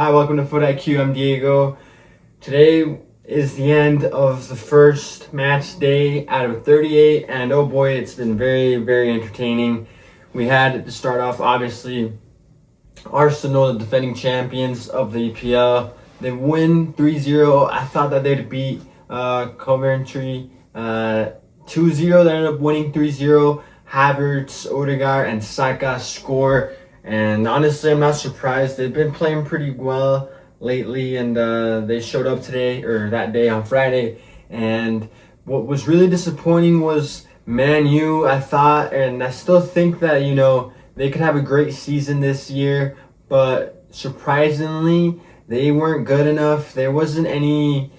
Hi, welcome to FUT-IQ. I'm Diego. Today is the end of the first match day out of 38, and oh boy, it's been very, very entertaining. We had to start off, obviously, Arsenal, the defending champions of the EPL. They win 3-0. I thought that they'd beat Coventry 2-0. They ended up winning 3-0. Havertz, Odegaard, and Saka score. And honestly, I'm not surprised. They've been playing pretty well lately, and they showed up today, or that day on Friday. And what was really disappointing was Man U. I thought, and I still think that, they could have a great season this year, but surprisingly, they weren't good enough. There wasn't any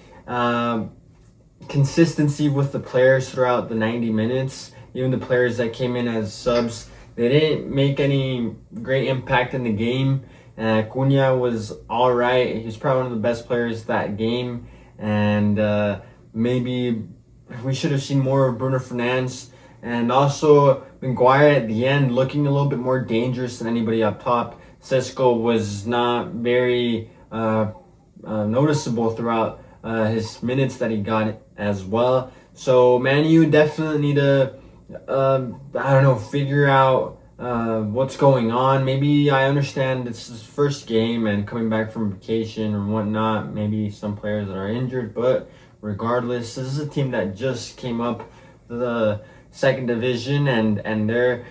consistency with the players throughout the 90 minutes. Even the players that came in as subs, they didn't make any great impact in the game. Cunha was all right. He was probably one of the best players that game. And maybe we should have seen more of Bruno Fernandes. And also Maguire at the end looking a little bit more dangerous than anybody up top. Sesko was not very noticeable throughout his minutes that he got as well. So Man U definitely need to figure out what's going on. Maybe I understand it's his first game and coming back from vacation and whatnot. Maybe some players are injured, but regardless, this is a team that just came up the second division and they're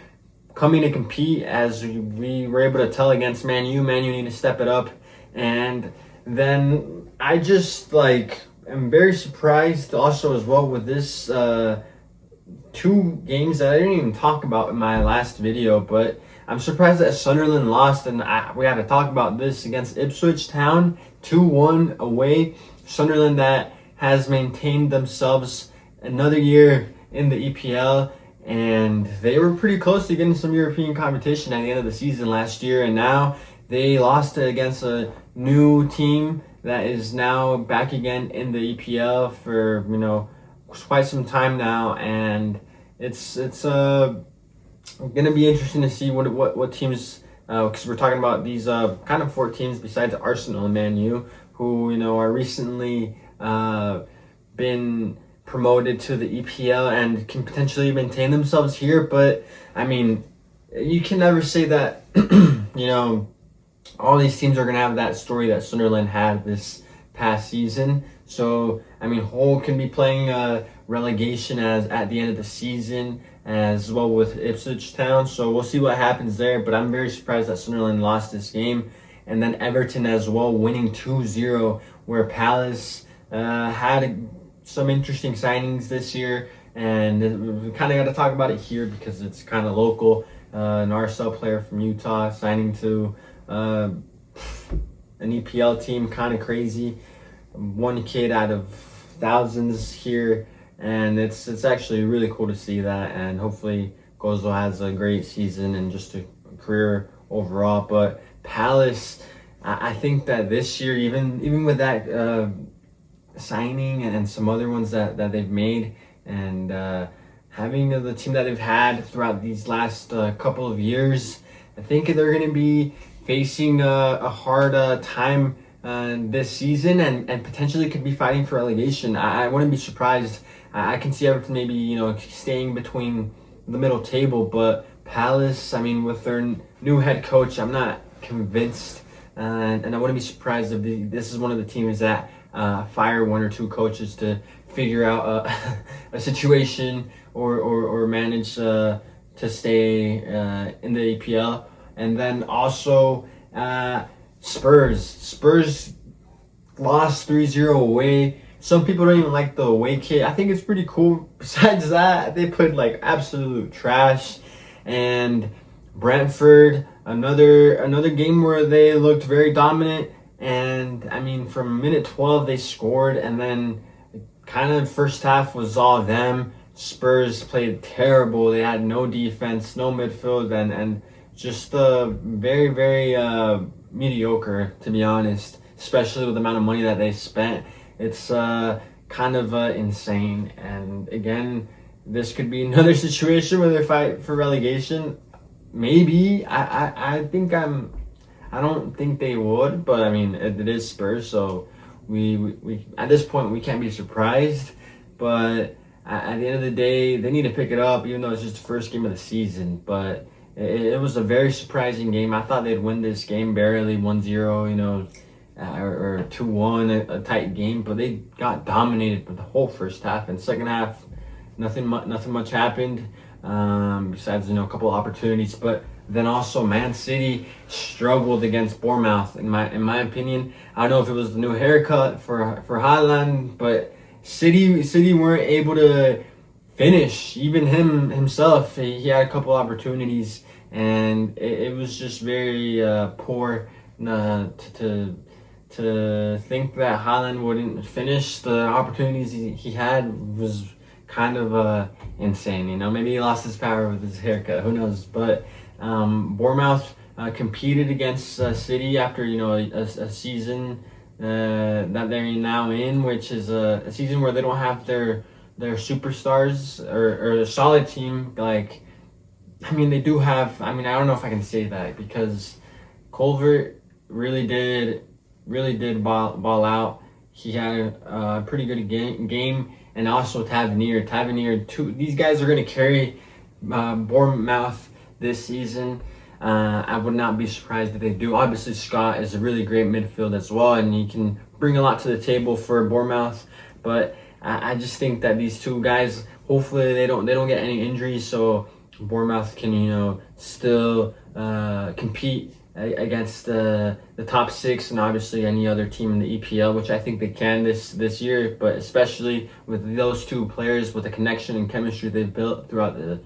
coming to compete, as we were able to tell against Man U. Man U need to step it up. And then I just am very surprised also as well with this two games that I didn't even talk about in my last video, but I'm surprised that Sunderland lost, and we had to talk about this against Ipswich Town, 2-1 away. Sunderland that has maintained themselves another year in the EPL, and they were pretty close to getting some European competition at the end of the season last year, and now they lost against a new team that is now back again in the EPL for quite some time now, and it's gonna be interesting to see what teams, because we're talking about these kind of four teams besides Arsenal and Man U, who are recently been promoted to the EPL and can potentially maintain themselves here. But I mean, you can never say that all these teams are gonna have that story that Sunderland had this past season. So I mean, Hull can be playing relegation as at the end of the season as well with Ipswich Town. So we'll see what happens there. But I'm very surprised that Sunderland lost this game. And then Everton as well, winning 2-0, where Palace had some interesting signings this year. And we kind of got to talk about it here because it's kind of local. An RSL player from Utah signing to an EPL team, kind of crazy. One kid out of thousands here, and it's actually really cool to see that. And hopefully Gozo has a great season and just a career overall. But Palace, I think that this year, even with that signing and some other ones that they've made, and having the team that they've had throughout these last couple of years, I think they're going to be facing a hard time this season, and potentially could be fighting for relegation. I wouldn't be surprised. I can see Everton maybe staying between the middle table, but Palace, I mean, with their new head coach, I'm not convinced, and I wouldn't be surprised if this is one of the teams that fire one or two coaches to figure out a situation or manage to stay in the EPL. And then also Spurs lost 3-0 away. Some people don't even like the away kit. I think it's pretty cool. Besides that, they put absolute trash. And Brentford, another game where they looked very dominant. And I mean, from minute 12 they scored, and then kind of first half was all them. Spurs played terrible. They had no defense, no midfield, and just very, very mediocre, to be honest, especially with the amount of money that they spent. It's kind of insane. And again, this could be another situation where they fight for relegation. Maybe. I I don't think they would, but I mean, it is Spurs, so we at this point we can't be surprised. But at the end of the day, they need to pick it up, even though it's just the first game of the season. But it was a very surprising game. I thought they'd win this game barely 1-0, or 2-1, a tight game, but they got dominated for the whole first half. And second half, nothing much happened, besides a couple of opportunities. But then also Man City struggled against Bournemouth. In my opinion, I don't know if it was the new haircut for Haaland, but City weren't able to finish. Even himself, he had a couple opportunities, and it was just very poor to think that Haaland wouldn't finish the opportunities he had was kind of insane. Maybe he lost his power with his haircut. Who knows? But Bournemouth competed against City after a season that they're now in, which is a season where they don't have their superstars or a solid team. Like, I mean, they do have. I mean, I don't know if I can say that because Culvert really did ball out. He had a pretty good game, and also Tavernier. These guys are going to carry Bournemouth this season. I would not be surprised if they do. Obviously, Scott is a really great midfield as well, and he can bring a lot to the table for Bournemouth. But I just think that these two guys, hopefully, they don't get any injuries, so Bournemouth can still compete against the top six and obviously any other team in the EPL, which I think they can this year. But especially with those two players, with the connection and chemistry they've built throughout the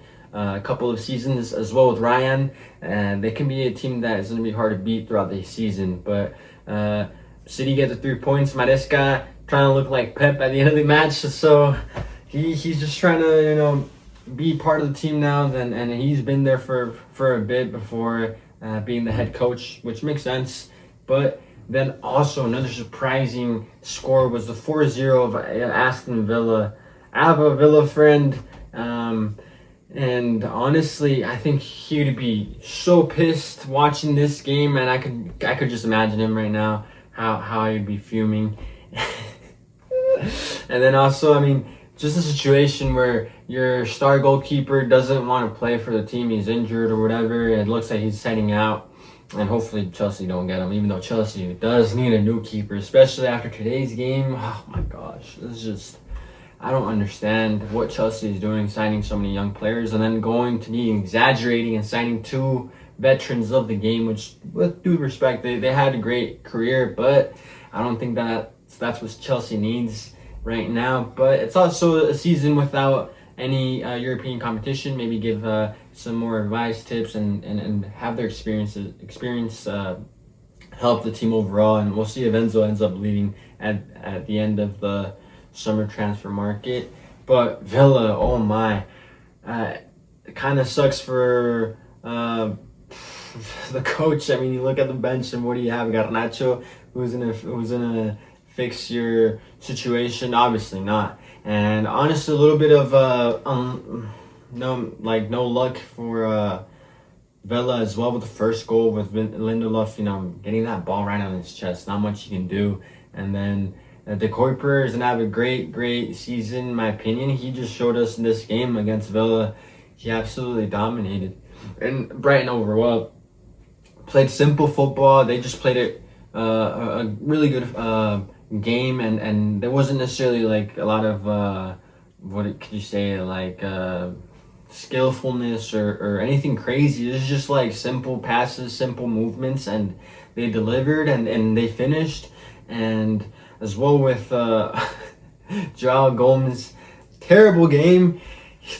couple of seasons, as well with Ryan, and they can be a team that is going to be hard to beat throughout the season. But City get the 3 points. Maresca trying to look like Pep at the end of the match, so he's just trying to be part of the team now. And he's been there for a bit before being the head coach, which makes sense. But then also another surprising score was the 4-0 of Aston Villa. I have a Villa friend, and honestly, I think he would be so pissed watching this game, and I could just imagine him right now, how he'd be fuming. And then also, I mean, just a situation where your star goalkeeper doesn't want to play for the team, he's injured or whatever, it looks like he's heading out, and hopefully Chelsea don't get him, even though Chelsea does need a new keeper, especially after today's game. Oh my gosh, this is just, I don't understand what Chelsea is doing, signing so many young players and then going to be exaggerating and signing two veterans of the game, which, with due respect, they had a great career, but I don't think that's what Chelsea needs right now. But it's also a season without any European competition. Maybe give some more advice, tips, and have their experience help the team overall. And we'll see if Enzo ends up leaving at the end of the summer transfer market. But Villa, oh my, it kind of sucks for the coach. I mean, you look at the bench and what do you have? Garnacho, who's gonna fix your situation? Obviously not. And honestly, a little bit of no luck for Villa as well with the first goal with Lindelof, getting that ball right on his chest. Not much you can do. And then De Kuiper is going to have a great season, in my opinion. He just showed us in this game against Villa. He absolutely dominated. And Brighton overall played simple football. They just played it a really good game, and there wasn't necessarily like a lot of skillfulness or anything crazy. It was just like simple passes, simple movements, and they delivered and they finished. And as well with Joao Gomez, terrible game.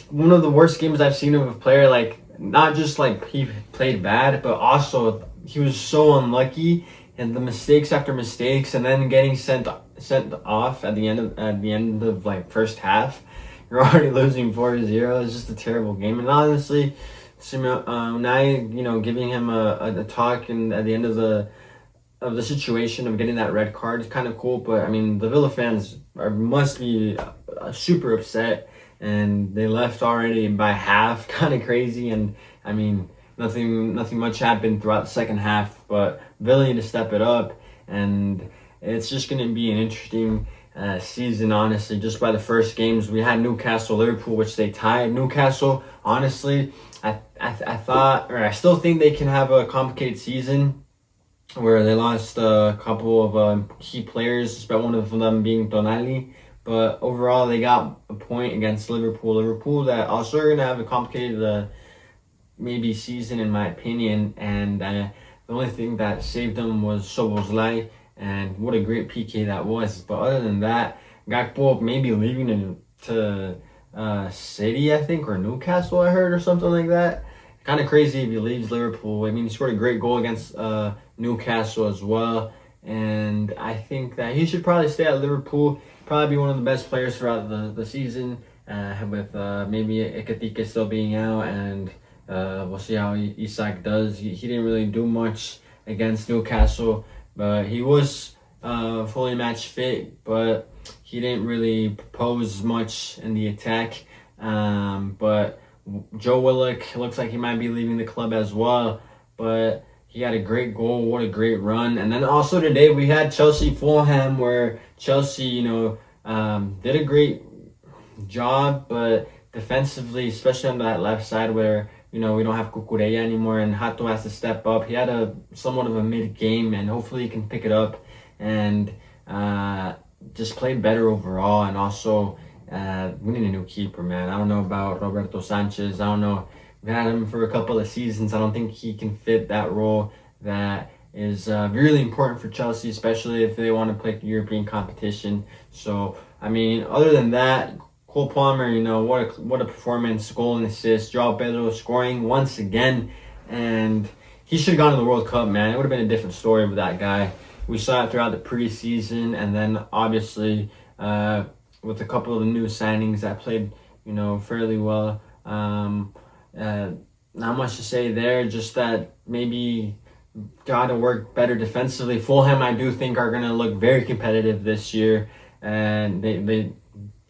One of the worst games I've seen of a player. Like, not just like he played bad, but also he was so unlucky, and the mistakes after mistakes, and then getting sent off at the end of like first half. You're already losing 4-0. It's just a terrible game. And honestly, Unai, giving him a talk and at the end of the situation of getting that red card is kind of cool. But I mean, the Villa fans must be super upset, and they left already by half. Kind of crazy. And I mean, nothing much happened throughout the second half. But Villa need to step it up, and it's just going to be an interesting season, honestly. Just by the first games, we had Newcastle, Liverpool, which they tied. Newcastle, honestly, I thought, or I still think they can have a complicated season where they lost a couple of key players, but one of them being Tonali. But overall, they got a point against Liverpool. Liverpool that also are going to have a complicated maybe season, in my opinion. And the only thing that saved them was Szoboszlai, and what a great PK that was. But other than that, Gakpo maybe leaving to City, I think, or Newcastle, I heard, or something like that. Kind of crazy if he leaves Liverpool. I mean, he scored a great goal against Newcastle as well. And I think that he should probably stay at Liverpool. Probably be one of the best players throughout the season, with maybe Ekatike still being out. And we'll see how Isak does. He didn't really do much against Newcastle, but he was fully match fit, but he didn't really propose much in the attack. But Joe Willock looks like he might be leaving the club as well, but he had a great goal. What a great run. And then also today we had Chelsea-Fulham, where Chelsea, did a great job, but defensively, especially on that left side where, we don't have Cucurella anymore and Hato has to step up. He had somewhat of a mid-game, and hopefully he can pick it up and just played better overall. And also, we need a new keeper, man. I don't know about Roberto Sanchez. I don't know. We've had him for a couple of seasons. I don't think he can fit that role that is really important for Chelsea, especially if they want to play European competition. So, I mean, other than that, Cole Palmer, what a performance, goal and assist. Joao Pedro scoring once again, and he should have gone to the World Cup, man. It would have been a different story with that guy. We saw it throughout the preseason, and then obviously with a couple of the new signings that played, fairly well. Not much to say there, just that maybe got to work better defensively. Fulham, I do think, are going to look very competitive this year, and they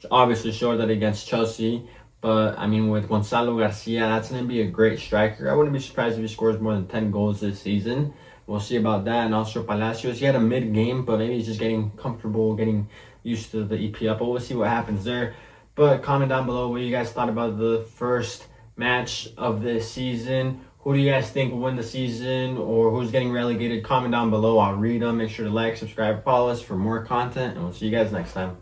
obviously showed that against Chelsea. But I mean, with Gonzalo Garcia, that's going to be a great striker. I wouldn't be surprised if he scores more than 10 goals this season. We'll see about that. And also Palacios, he had a mid-game, but maybe he's just getting comfortable, getting used to the EPL. But we'll see what happens there. But comment down below what you guys thought about the first match of this season. Who do you guys think will win the season, or who's getting relegated? Comment down below. I'll read them. Make sure to like, subscribe, follow us for more content, and we'll see you guys next time.